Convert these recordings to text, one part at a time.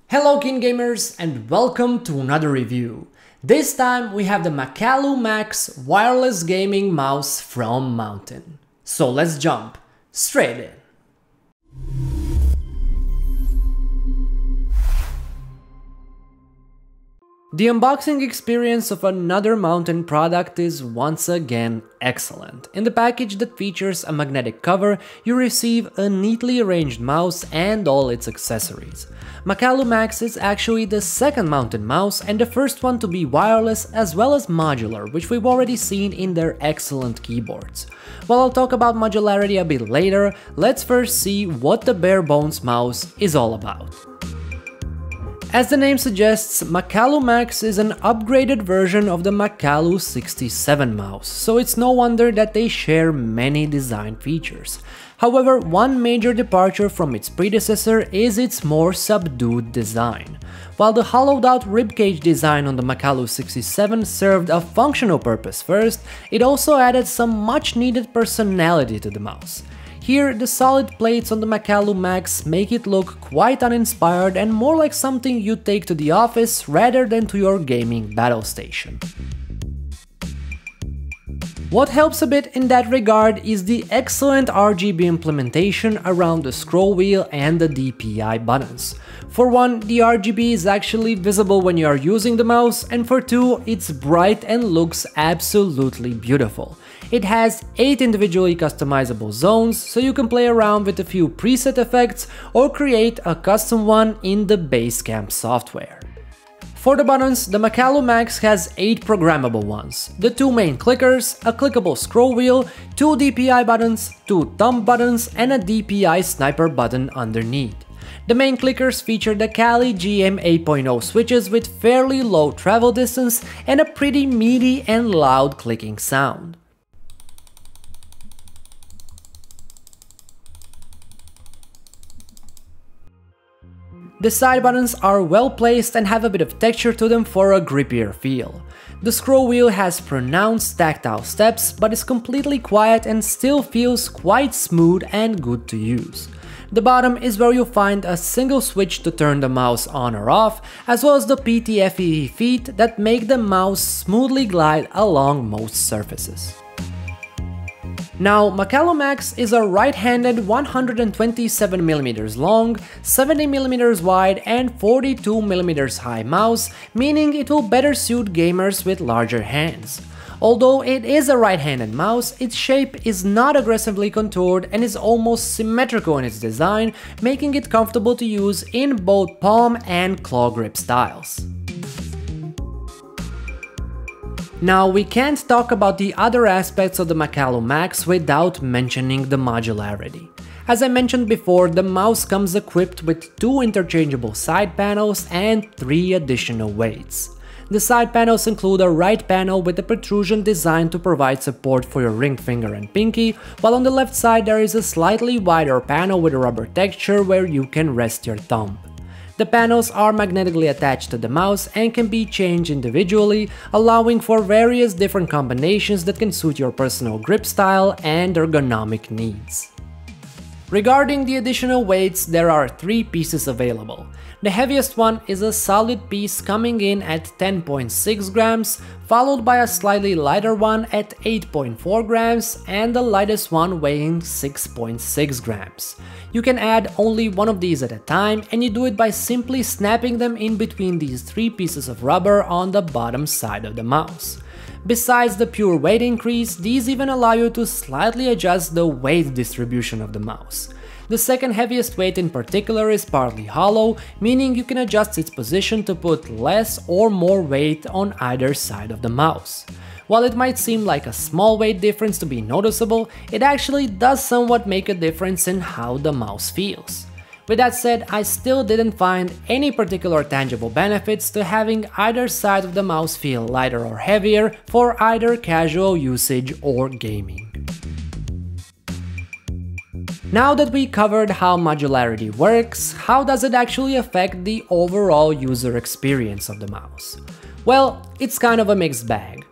Hello KeenGamers and welcome to another review. This time we have the Makalu Max wireless gaming mouse from Mountain. So let's jump straight in. The unboxing experience of another Mountain product is once again excellent. In the package that features a magnetic cover, you receive a neatly arranged mouse and all its accessories. Makalu Max is actually the second Mountain mouse and the first one to be wireless as well as modular, which we've already seen in their excellent keyboards. While I'll talk about modularity a bit later, let's first see what the bare bones mouse is all about. As the name suggests, Makalu Max is an upgraded version of the Makalu 67 mouse, so it's no wonder that they share many design features. However, one major departure from its predecessor is its more subdued design. While the hollowed-out ribcage design on the Makalu 67 served a functional purpose first, it also added some much-needed personality to the mouse. Here, the solid plates on the Makalu Max make it look quite uninspired and more like something you take to the office rather than to your gaming battle station. What helps a bit in that regard is the excellent Rgb implementation around the scroll wheel and the DPI buttons. For one, the Rgb is actually visible when you are using the mouse, and for two, it's bright and looks absolutely beautiful. It has 8 individually customizable zones, so you can play around with a few preset effects or create a custom one in the Basecamp software. For the buttons, the Makalu Max has 8 programmable ones, the 2 main clickers, a clickable scroll wheel, 2 DPI buttons, 2 thumb buttons, and a DPI sniper button underneath. The main clickers feature the Kali GM 8.0 switches with fairly low travel distance and a pretty meaty and loud clicking sound. The side buttons are well placed and have a bit of texture to them for a grippier feel. The scroll wheel has pronounced tactile steps, but is completely quiet and still feels quite smooth and good to use. The bottom is where you'll find a single switch to turn the mouse on or off, as well as the PTFE feet that make the mouse smoothly glide along most surfaces. Now, Makalu Max is a right-handed 127mm long, 70mm wide and 42mm high mouse, meaning it will better suit gamers with larger hands. Although it is a right-handed mouse, its shape is not aggressively contoured and is almost symmetrical in its design, making it comfortable to use in both palm and claw grip styles. Now, we can't talk about the other aspects of the Makalu Max without mentioning the modularity. As I mentioned before, the mouse comes equipped with 2 interchangeable side panels and 3 additional weights. The side panels include a right panel with a protrusion designed to provide support for your ring finger and pinky, while on the left side there is a slightly wider panel with a rubber texture where you can rest your thumb. The panels are magnetically attached to the mouse and can be changed individually, allowing for various different combinations that can suit your personal grip style and ergonomic needs. Regarding the additional weights, there are 3 pieces available. The heaviest one is a solid piece coming in at 10.6 grams, followed by a slightly lighter one at 8.4 grams and the lightest one weighing 6.6 grams. You can add only one of these at a time, and you do it by simply snapping them in between these 3 pieces of rubber on the bottom side of the mouse. Besides the pure weight increase, these even allow you to slightly adjust the weight distribution of the mouse. The second heaviest weight in particular is partly hollow, meaning you can adjust its position to put less or more weight on either side of the mouse. While it might seem like a small weight difference to be noticeable, it actually does somewhat make a difference in how the mouse feels. With that said, I still didn't find any particular tangible benefits to having either side of the mouse feel lighter or heavier for either casual usage or gaming. Now that we covered how modularity works, how does it actually affect the overall user experience of the mouse? Well, it's kind of a mixed bag.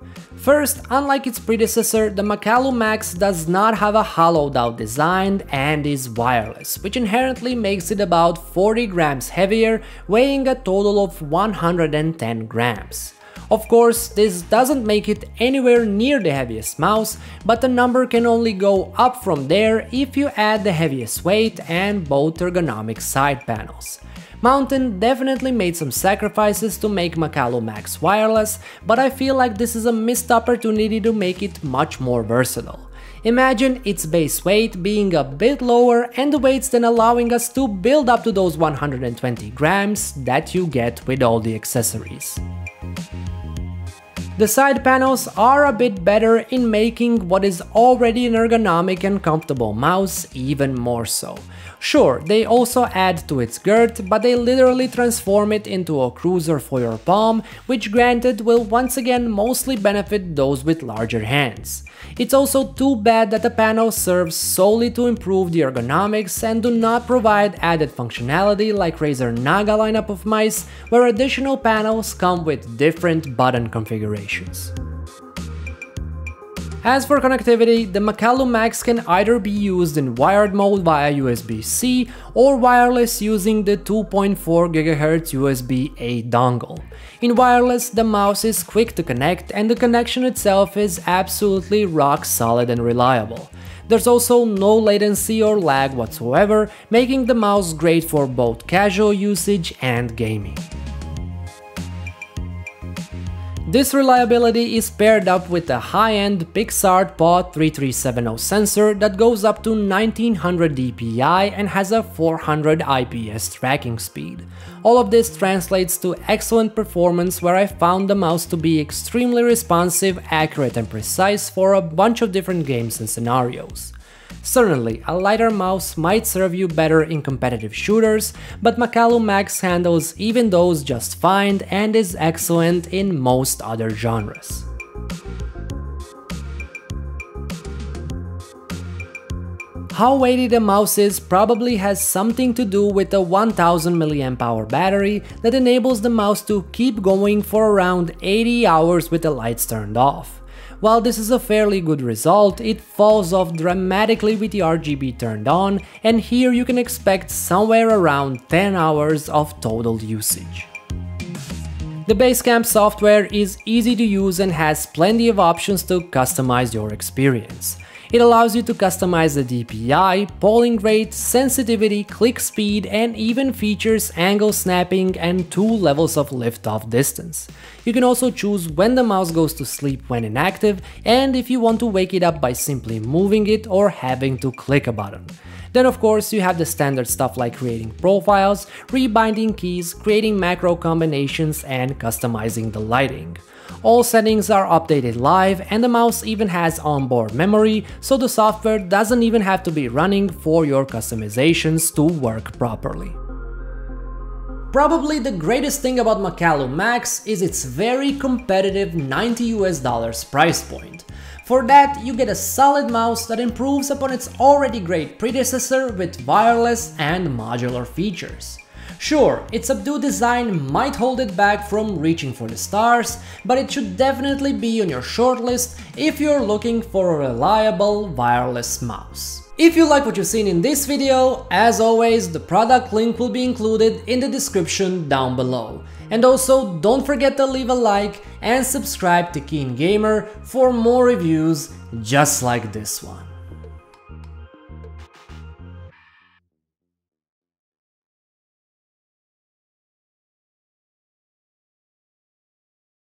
First, unlike its predecessor, the Makalu Max does not have a hollowed out design and is wireless, which inherently makes it about 40 grams heavier, weighing a total of 110 grams. Of course, this doesn't make it anywhere near the heaviest mouse, but the number can only go up from there if you add the heaviest weight and both ergonomic side panels. Mountain definitely made some sacrifices to make Makalu Max wireless, but I feel like this is a missed opportunity to make it much more versatile. Imagine its base weight being a bit lower and the weights then allowing us to build up to those 120 grams that you get with all the accessories. The side panels are a bit better in making what is already an ergonomic and comfortable mouse even more so. Sure, they also add to its girth, but they literally transform it into a cruiser for your palm, which granted will once again mostly benefit those with larger hands. It's also too bad that the panel serves solely to improve the ergonomics and do not provide added functionality like Razer Naga lineup of mice, where additional panels come with different button configurations. As for connectivity, the Makalu Max can either be used in wired mode via USB-C or wireless using the 2.4 GHz USB-A dongle. In wireless, the mouse is quick to connect and the connection itself is absolutely rock solid and reliable. There's also no latency or lag whatsoever, making the mouse great for both casual usage and gaming. This reliability is paired up with a high-end Pixar PAW 3370 sensor that goes up to 1900 dpi and has a 400 IPS tracking speed. All of this translates to excellent performance, where I found the mouse to be extremely responsive, accurate and precise for a bunch of different games and scenarios. Certainly, a lighter mouse might serve you better in competitive shooters, but Makalu Max handles even those just fine and is excellent in most other genres. How weighty the mouse is probably has something to do with the 1000 mAh battery that enables the mouse to keep going for around 80 hours with the lights turned off. While this is a fairly good result, it falls off dramatically with the RGB turned on, and here you can expect somewhere around 10 hours of total usage. The Basecamp software is easy to use and has plenty of options to customize your experience. It allows you to customize the DPI, polling rate, sensitivity, click speed, and even features angle snapping and 2 levels of lift-off distance. You can also choose when the mouse goes to sleep when inactive, and if you want to wake it up by simply moving it or having to click a button. Then of course you have the standard stuff like creating profiles, rebinding keys, creating macro combinations, and customizing the lighting. All settings are updated live, and the mouse even has onboard memory, so the software doesn't even have to be running for your customizations to work properly. Probably the greatest thing about Makalu Max is its very competitive $90 price point. For that, you get a solid mouse that improves upon its already great predecessor with wireless and modular features. Sure, its Subdued design might hold it back from reaching for the stars, but it should definitely be on your shortlist if you're looking for a reliable wireless mouse. If you like what you've seen in this video, as always, the product link will be included in the description down below. And also, don't forget to leave a like and subscribe to KeenGamer for more reviews just like this one.